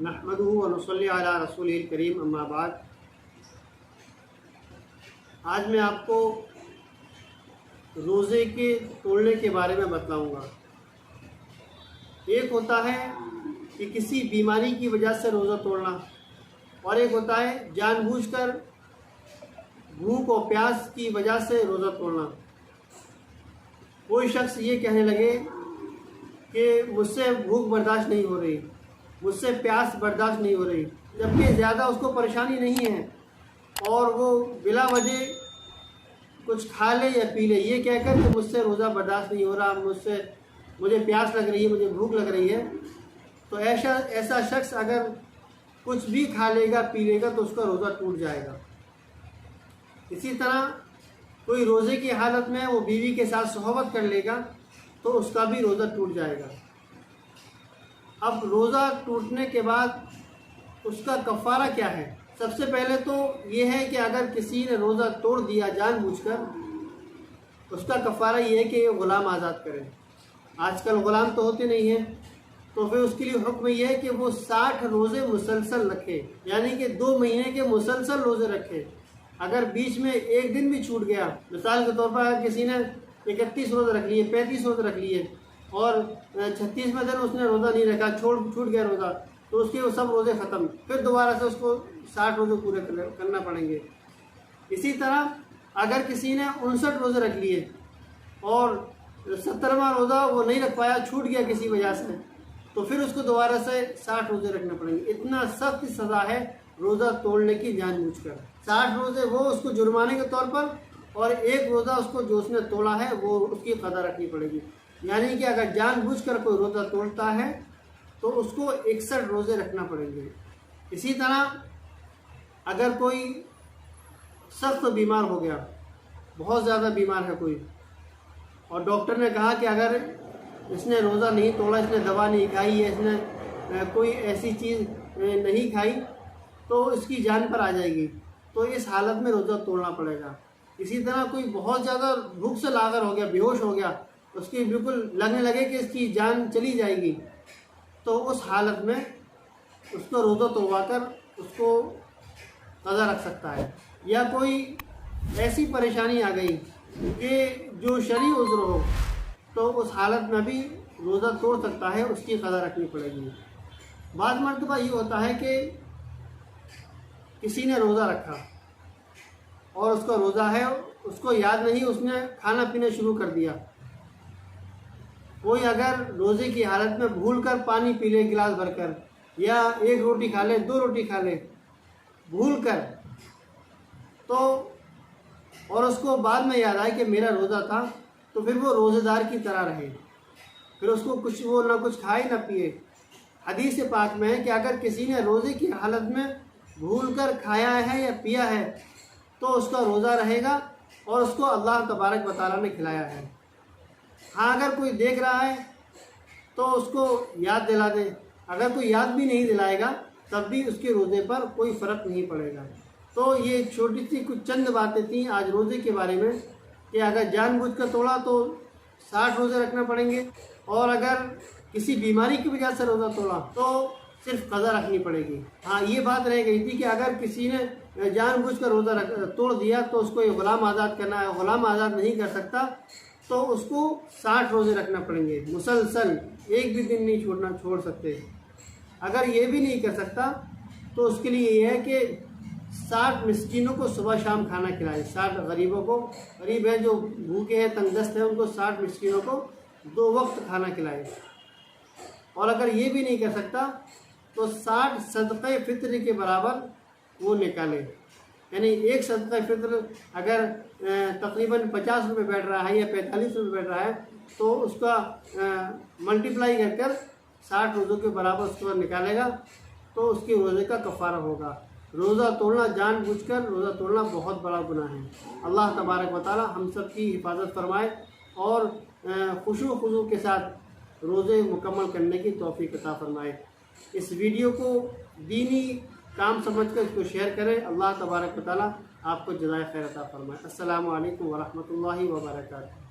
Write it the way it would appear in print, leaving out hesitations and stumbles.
नहमदुहु व नुसल्ली अला रसूलिल करीम, अम्मा बाद। आज मैं आपको रोज़े के तोड़ने के बारे में बतलाऊँगा। एक होता है कि किसी बीमारी की वजह से रोज़ा तोड़ना, और एक होता है जानबूझकर भूख और प्यास की वजह से रोज़ा तोड़ना। कोई शख्स ये कहने लगे कि मुझसे भूख बर्दाश्त नहीं हो रही, मुझसे प्यास बर्दाश्त नहीं हो रही, जबकि ज़्यादा उसको परेशानी नहीं है, और वो बिला वजह कुछ खा ले या पी ले ये कहकर कि मुझसे रोज़ा बर्दाश्त नहीं हो रहा, मुझे प्यास लग रही है, मुझे भूख लग रही है। तो ऐसा शख्स अगर कुछ भी खा लेगा पी लेगा तो उसका रोज़ा टूट जाएगा। इसी तरह कोई रोज़े की हालत में वो बीवी के साथ सोहबत कर लेगा तो उसका भी रोज़ा टूट जाएगा। अब रोज़ा टूटने के बाद उसका कफ़ारा क्या है? सबसे पहले तो ये है कि अगर किसी ने रोज़ा तोड़ दिया जानबूझकर, उसका कफ़ारा ये है कि ग़ुलाम आज़ाद करें। आजकल ग़ुलाम तो होते नहीं हैं, तो फिर उसके लिए हुक्म यह है कि वो 60 रोज़े मुसलसल रखे, यानी कि 2 महीने के मुसलसल रोज़े रखे। अगर बीच में एक दिन भी छूट गया, मिसाल के तौर पर अगर किसी ने 31 रोज़े रख लिए, 35 रोज़े रख लिए और 36वें दिन उसने रोज़ा नहीं रखा, छूट गया रोज़ा, तो उसके वो सब रोज़े ख़त्म, फिर दोबारा से उसको 60 रोज़े पूरे करना पड़ेंगे। इसी तरह अगर किसी ने 59 रोज़े रख लिए और 70वां रोज़ा वो नहीं रख पाया, छूट गया किसी वजह से, तो फिर उसको दोबारा से 60 रोज़े रखने पड़ेंगे। इतना सख्त सज़ा है रोज़ा तोड़ने की जानबूझकर। 60 रोज़े वो उसको जुर्माने के तौर पर, और एक रोज़ा उसको जो उसने तोड़ा है वो उसकी कदा रखनी पड़ेगी। यानी कि अगर जानबूझकर कोई रोज़ा तोड़ता है तो उसको 61 रोज़े रखना पड़ेंगे। इसी तरह अगर कोई सख्त बीमार हो गया, बहुत ज़्यादा बीमार है कोई, और डॉक्टर ने कहा कि अगर इसने रोज़ा नहीं तोड़ा, इसने दवा नहीं खाई है, इसने कोई ऐसी चीज़ नहीं खाई तो इसकी जान पर आ जाएगी, तो इस हालत में रोज़ा तोड़ना पड़ेगा। इसी तरह कोई बहुत ज़्यादा भूख से लागर हो गया, बेहोश हो गया, उसकी बिल्कुल लगने लगे कि इसकी जान चली जाएगी, तो उस हालत में उसको रोज़ा तोड़वाकर उसको कज़ा रख सकता है। या कोई ऐसी परेशानी आ गई कि जो शरई उज़्र हो, तो उस हालत में भी रोज़ा तोड़ सकता है, उसकी कज़ा रखनी पड़ेगी। बाद मरतबा ये होता है कि किसी ने रोज़ा रखा और उसका रोज़ा है, उसको याद नहीं, उसने खाना पीना शुरू कर दिया। कोई अगर रोज़े की हालत में भूलकर पानी पी ले गिलास भरकर, या 1 रोटी खा ले, 2 रोटी खा ले भूलकर, तो और उसको बाद में याद आए कि मेरा रोज़ा था, तो फिर वो रोज़ेदार की तरह रहे, फिर उसको वो ना कुछ खाए ना पिए। हदीस पाक में है कि अगर किसी ने रोज़े की हालत में भूलकर खाया है या पिया है तो उसका रोज़ा रहेगा और उसको अल्लाह तबारक व तआला ने खिलाया है। हाँ, अगर कोई देख रहा है तो उसको याद दिला दे, अगर कोई याद भी नहीं दिलाएगा तब भी उसके रोज़े पर कोई फ़र्क नहीं पड़ेगा। तो ये छोटी सी कुछ चंद बातें थीं आज रोज़े के बारे में कि अगर जानबूझकर तोड़ा तो 60 रोज़े रखना पड़ेंगे, और अगर किसी बीमारी की वजह से रोज़ा तोड़ा तो सिर्फ कज़ा रखनी पड़ेगी। हाँ, ये बात रह गई थी कि अगर किसी ने जानबूझकर रोज़ा तोड़ दिया तो उसको ये ग़ुलाम आज़ाद करना है, ग़ुलाम आज़ाद नहीं कर सकता तो उसको 60 रोज़े रखना पड़ेंगे मुसलसल, एक भी दिन नहीं छोड़ सकते। अगर ये भी नहीं कर सकता तो उसके लिए ये है कि 60 मिस्कीनों को सुबह शाम खाना खिलाए, 60 गरीबों को, गरीब हैं जो भूखे हैं तंगदस्त हैं, उनको 60 मिस्कीनों को 2 वक्त खाना खिलाए। और अगर ये भी नहीं कर सकता तो 60 सदक़े फ़ित्र के बराबर वो निकाले। यानी एक सदक़े फ़ित्र अगर तकरीबन 50 रुपये बैठ रहा है या 45 रुपये बैठ रहा है तो उसका मल्टीप्लाई कर 60 रोज़ों के बराबर उसके बाद निकालेगा तो उसके रोज़े का कफ़ारा होगा। रोज़ा तोड़ना जानबूझकर रोज़ा तोड़ना बहुत बड़ा गुनाह है। अल्लाह तबारक व तआला हम सब की हिफाजत फरमाए और खुशू खुशू के साथ रोज़े मुकम्मल करने की तौफ़ीक़ अता फरमाए। इस वीडियो को दीनी काम समझकर इसको शेयर करें। अल्लाह तबारक व तआला आपको जज़ाए खैर अता फरमाए। अस्सलामु अलैकुम व रहमतुल्लाहि व बरकातुहू।